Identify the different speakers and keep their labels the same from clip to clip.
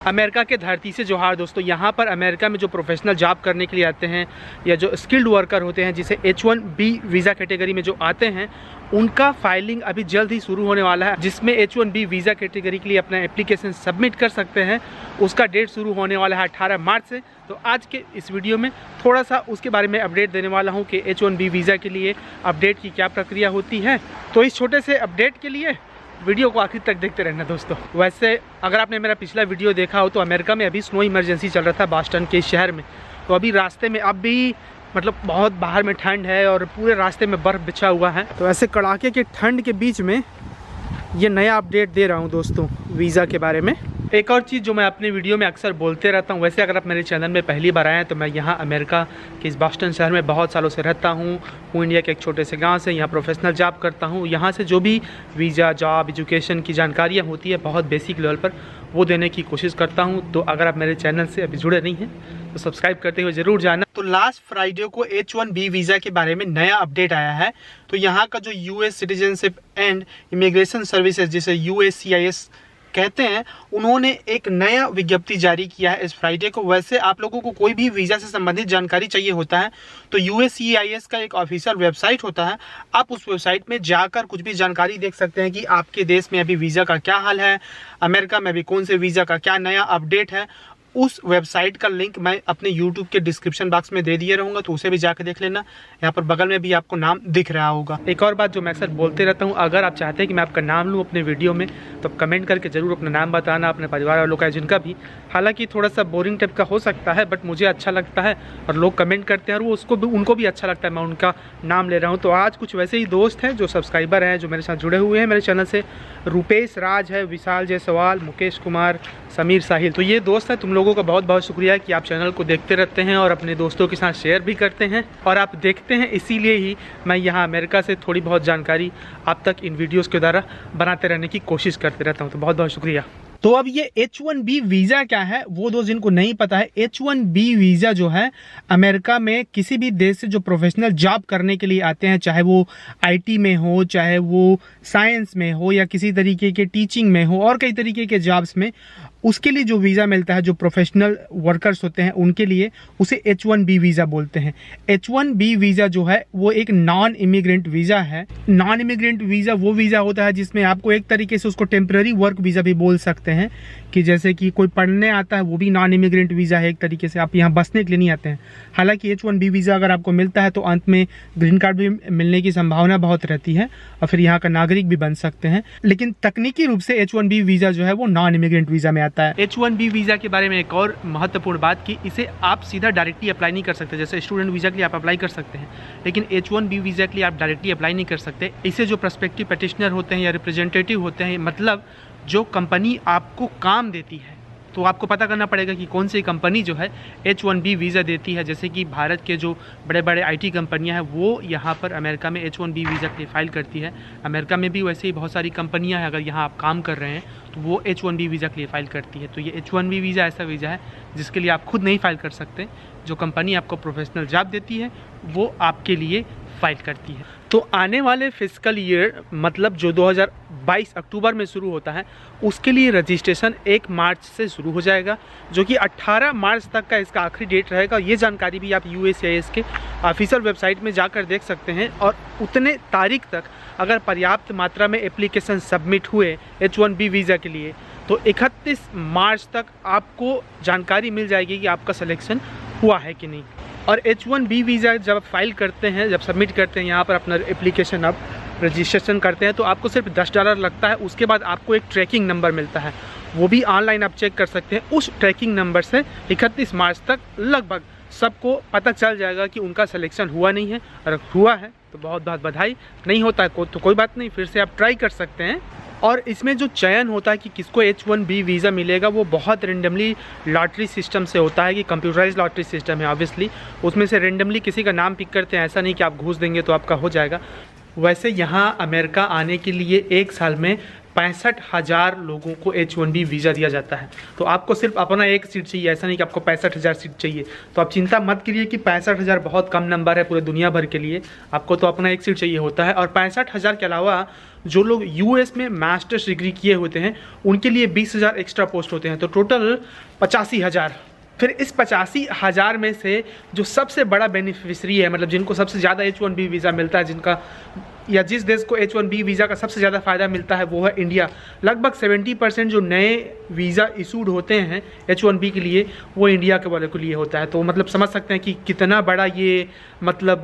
Speaker 1: America के धरती से जोहार दोस्तों। यहाँ पर अमेरिका में जो प्रोफेशनल जॉब करने के लिए आते हैं या जो स्किल्ड वर्कर होते हैं, जिसे H1B वीज़ा कैटेगरी में जो आते हैं, उनका फाइलिंग अभी जल्द ही शुरू होने वाला है, जिसमें H1B वीज़ा कैटेगरी के लिए अपना एप्लीकेशन सबमिट कर सकते हैं। उसका डेट शुरू होने वाला है 18 मार्च से। तो आज के इस वीडियो में थोड़ा सा उसके बारे में अपडेट देने वाला हूँ कि H1B वीज़ा के लिए अपडेट की क्या प्रक्रिया होती है। तो इस छोटे से अपडेट के लिए वीडियो को आखिर तक देखते रहना दोस्तों। वैसे अगर आपने मेरा पिछला वीडियो देखा हो तो अमेरिका में अभी स्नो इमरजेंसी चल रहा था बॉस्टन के शहर में। तो अभी रास्ते में अब भी मतलब बहुत बाहर में ठंड है और पूरे रास्ते में बर्फ़ बिछा हुआ है। तो ऐसे कड़ाके के ठंड के बीच में ये नया अपडेट दे रहा हूँ दोस्तों वीज़ा के बारे में। एक और चीज़ जो मैं अपने वीडियो में अक्सर बोलते रहता हूँ, वैसे अगर आप मेरे चैनल में पहली बार आए हैं तो मैं यहाँ अमेरिका के इस बॉस्टन शहर में बहुत सालों से रहता हूँ। इंडिया के एक छोटे से गांव से यहाँ प्रोफेशनल जॉब करता हूँ। यहाँ से जो भी वीज़ा, जॉब, एजुकेशन की जानकारियाँ होती है बहुत बेसिक लेवल पर, वो देने की कोशिश करता हूँ। तो अगर आप मेरे चैनल से अभी जुड़े नहीं हैं तो सब्सक्राइब करते हुए ज़रूर जाना। तो लास्ट फ्राइडे को H1B वीज़ा के बारे में नया अपडेट आया है। तो यहाँ का जो US citizenship and immigration services, जिसे USCIS कहते हैं, उन्होंने एक नया विज्ञप्ति जारी किया है इस फ्राइडे को। वैसे आप लोगों को कोई भी वीज़ा से संबंधित जानकारी चाहिए होता है तो USCIS का एक ऑफिशियल वेबसाइट होता है। आप उस वेबसाइट में जाकर कुछ भी जानकारी देख सकते हैं कि आपके देश में अभी वीज़ा का क्या हाल है, अमेरिका में अभी कौन से वीज़ा का क्या नया अपडेट है। उस वेबसाइट का लिंक मैं अपने YouTube के डिस्क्रिप्शन बॉक्स में दे दिए रहूँगा, तो उसे भी जाकर देख लेना। यहाँ पर बगल में भी आपको नाम दिख रहा होगा। एक और बात जो मैं अक्सर बोलते रहता हूँ, अगर आप चाहते हैं कि मैं आपका नाम लूँ अपने वीडियो में तो आप कमेंट करके ज़रूर अपना नाम बताना, अपने परिवार वालों का, जिनका भी। हालांकि थोड़ा सा बोरिंग टाइप का हो सकता है, बट मुझे अच्छा लगता है और लोग कमेंट करते हैं और वो उनको भी अच्छा लगता है मैं उनका नाम ले रहा हूँ। तो आज कुछ वैसे ही दोस्त हैं जो सब्सक्राइबर हैं, जो मेरे साथ जुड़े हुए हैं मेरे चैनल से। रूपेश राज है, विशाल जायसवाल, मुकेश कुमार, समीर साहिल। तो ये दोस्त है, तुम लोगों का बहुत बहुत शुक्रिया कि आप चैनल को देखते रहते हैं और अपने दोस्तों के साथ शेयर भी करते हैं और आप देखते हैं। इसीलिए ही मैं यहाँ अमेरिका से थोड़ी बहुत जानकारी आप तक इन वीडियोस के द्वारा बनाते रहने की कोशिश करते रहता हूँ। तो बहुत बहुत शुक्रिया। तो अब ये H1B वीज़ा क्या है, वो दोस्त जिनको नहीं पता है, H1B वीज़ा जो है अमेरिका में किसी भी देश से जो प्रोफेशनल जॉब करने के लिए आते हैं, चाहे वो IT में हो, चाहे वो साइंस में हो, या किसी तरीके के टीचिंग में हो और कई तरीके के जॉब्स में, उसके लिए जो वीज़ा मिलता है, जो प्रोफेशनल वर्कर्स होते हैं उनके लिए, उसे H1B वीज़ा बोलते हैं। H1B वीज़ा जो है वो एक नॉन इमिग्रेंट वीज़ा है। नॉन इमिग्रेंट वीज़ा वो वीज़ा होता है जिसमें आपको एक तरीके से उसको टेम्पररी वर्क वीज़ा भी बोल सकते हैं, कि जैसे कि कोई पढ़ने आता है वो भी नॉन इमिग्रेंट वीज़ा है एक तरीके से, आप यहाँ बसने के लिए नहीं आते हैं। हालांकि H1B वीज़ा अगर आपको मिलता है तो अंत में ग्रीन कार्ड भी मिलने की संभावना बहुत रहती है और फिर यहाँ का नागरिक भी बन सकते हैं। लेकिन तकनीकी रूप से H1B वीज़ा जो है वो नॉन इमिग्रेंट वीज़ा में आता है। H1B वीज़ा के बारे में एक और महत्वपूर्ण बात कि इसे आप सीधा डायरेक्टली अप्लाई नहीं कर सकते। जैसे स्टूडेंट वीज़ा के लिए आप अप्लाई कर सकते हैं, लेकिन H1B वीज़ा के लिए आप डायरेक्टली अप्लाई नहीं कर सकते। इसे जो प्रोस्पेक्टिव पेटिशनर होते हैं या रिप्रेजेंटेटिव होते हैं, मतलब जो कंपनी आपको काम देती है, तो आपको पता करना पड़ेगा कि कौन सी कंपनी जो है H1B वीज़ा देती है। जैसे कि भारत के जो बड़े बड़े IT कंपनियां हैं वो यहाँ पर अमेरिका में H1B वीज़ा के लिए फ़ाइल करती है। अमेरिका में भी वैसे ही बहुत सारी कंपनियां हैं, अगर यहाँ आप काम कर रहे हैं तो वो H1B वीज़ा के लिए फ़ाइल करती है। तो ये H1B वीज़ा ऐसा वीज़ा है जिसके लिए आप खुद नहीं फ़ाइल कर सकते, जो कंपनी आपको प्रोफेशनल जॉब देती है वो आपके लिए फ़ाइल करती है। तो आने वाले फिजिकल ईयर, मतलब जो 2022 अक्टूबर में शुरू होता है, उसके लिए रजिस्ट्रेशन 1 मार्च से शुरू हो जाएगा, जो कि 18 मार्च तक का इसका आखिरी डेट रहेगा। ये जानकारी भी आप USCIS के ऑफिशियल वेबसाइट में जाकर देख सकते हैं। और उतने तारीख तक अगर पर्याप्त मात्रा में एप्लीकेशन सबमिट हुए H1B वीज़ा के लिए तो 31 मार्च तक आपको जानकारी मिल जाएगी कि आपका सिलेक्शन हुआ है कि नहीं। और H1B वीज़ा जब आप फाइल करते हैं, जब सबमिट करते हैं यहाँ पर अपना एप्लीकेशन, आप रजिस्ट्रेशन करते हैं, तो आपको सिर्फ $10 लगता है। उसके बाद आपको एक ट्रैकिंग नंबर मिलता है, वो भी ऑनलाइन आप चेक कर सकते हैं। उस ट्रैकिंग नंबर से 31 मार्च तक लगभग सबको पता चल जाएगा कि उनका सिलेक्शन हुआ नहीं है। अगर हुआ है तो बहुत बहुत बधाई, नहीं होता है तो कोई बात नहीं, फिर से आप ट्राई कर सकते हैं। और इसमें जो चयन होता है कि किसको H1B वीज़ा मिलेगा, वो बहुत रेंडमली लॉटरी सिस्टम से होता है, कि कंप्यूटराइज लॉटरी सिस्टम है ऑब्वियसली। उसमें से रेंडमली किसी का नाम पिक करते हैं, ऐसा नहीं कि आप घूस देंगे तो आपका हो जाएगा। वैसे यहाँ अमेरिका आने के लिए 1 साल में 65,000 लोगों को H1B वीज़ा दिया जाता है। तो आपको सिर्फ अपना एक सीट चाहिए, ऐसा नहीं कि आपको 65,000 सीट चाहिए। तो आप चिंता मत करिए कि 65,000 बहुत कम नंबर है पूरे दुनिया भर के लिए, आपको तो अपना एक सीट चाहिए होता है। और 65,000 के अलावा जो लोग US में मास्टर्स डिग्री किए होते हैं उनके लिए 20,000 एक्स्ट्रा पोस्ट होते हैं, तो टोटल 85,000। फिर इस 85,000 में से जो सबसे बड़ा बेनिफिशरी है, मतलब जिनको सबसे ज़्यादा H1B वीज़ा मिलता है, जिनका या जिस देश को H1B वीज़ा का सबसे ज़्यादा फ़ायदा मिलता है वो है इंडिया। लगभग 70% जो नए वीज़ा इशूड होते हैं H1B के लिए वो इंडिया के वाले के लिए होता है। तो मतलब समझ सकते हैं कि कितना बड़ा ये मतलब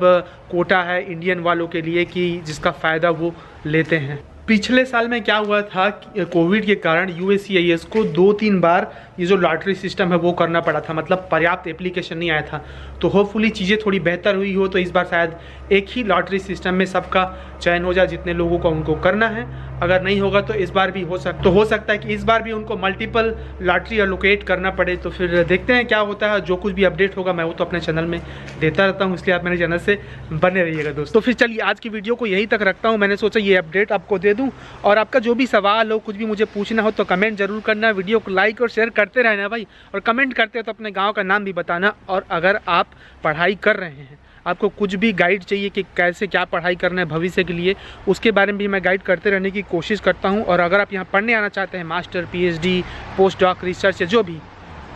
Speaker 1: कोटा है इंडियन वालों के लिए कि जिसका फ़ायदा वो लेते हैं। पिछले साल में क्या हुआ था, कोविड के कारण USCIS को 2-3 बार ये जो लॉटरी सिस्टम है वो करना पड़ा था, मतलब पर्याप्त एप्लीकेशन नहीं आया था। तो होपफुली चीज़ें थोड़ी बेहतर हुई हो, तो इस बार शायद एक ही लॉटरी सिस्टम में सबका चयन हो जाए, जितने लोगों को उनको करना है। अगर नहीं होगा तो इस बार भी हो सकता है कि इस बार भी उनको मल्टीपल लॉटरी एलोकेट करना पड़े। तो फिर देखते हैं क्या होता है। जो कुछ भी अपडेट होगा मैं वो तो अपने चैनल में देता रहता हूँ, इसलिए आप मेरे चैनल से बने रहिएगा दोस्तों। तो फिर चलिए आज की वीडियो को यहीं तक रखता हूँ। मैंने सोचा ये अपडेट आपको दे दूँ, और आपका जो भी सवाल हो, कुछ भी मुझे पूछना हो तो कमेंट जरूर करना। वीडियो को लाइक और शेयर करते रहना भाई, और कमेंट करते हो तो अपने गाँव का नाम भी बताना। और अगर आप पढ़ाई कर रहे हैं, आपको कुछ भी गाइड चाहिए कि कैसे क्या पढ़ाई करना है भविष्य के लिए, उसके बारे में भी मैं गाइड करते रहने की कोशिश करता हूं। और अगर आप यहां पढ़ने आना चाहते हैं, master, PhD, post doc, research या जो भी,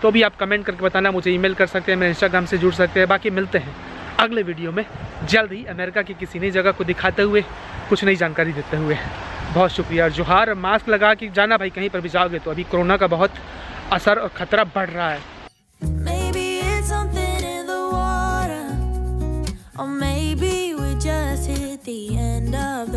Speaker 1: तो भी आप कमेंट करके बताना। मुझे ईमेल कर सकते हैं, मेरे इंस्टाग्राम से जुड़ सकते हैं। बाकी मिलते हैं अगले वीडियो में जल्द ही, अमेरिका की किसी नई जगह को दिखाते हुए, कुछ नई जानकारी देते हुए। बहुत शुक्रिया। और जोहार। मास्क लगा के जाना भाई, कहीं पर भी जाओगे तो। अभी कोरोना का बहुत असर और ख़तरा बढ़ रहा है।
Speaker 2: Or maybe we just hit the end of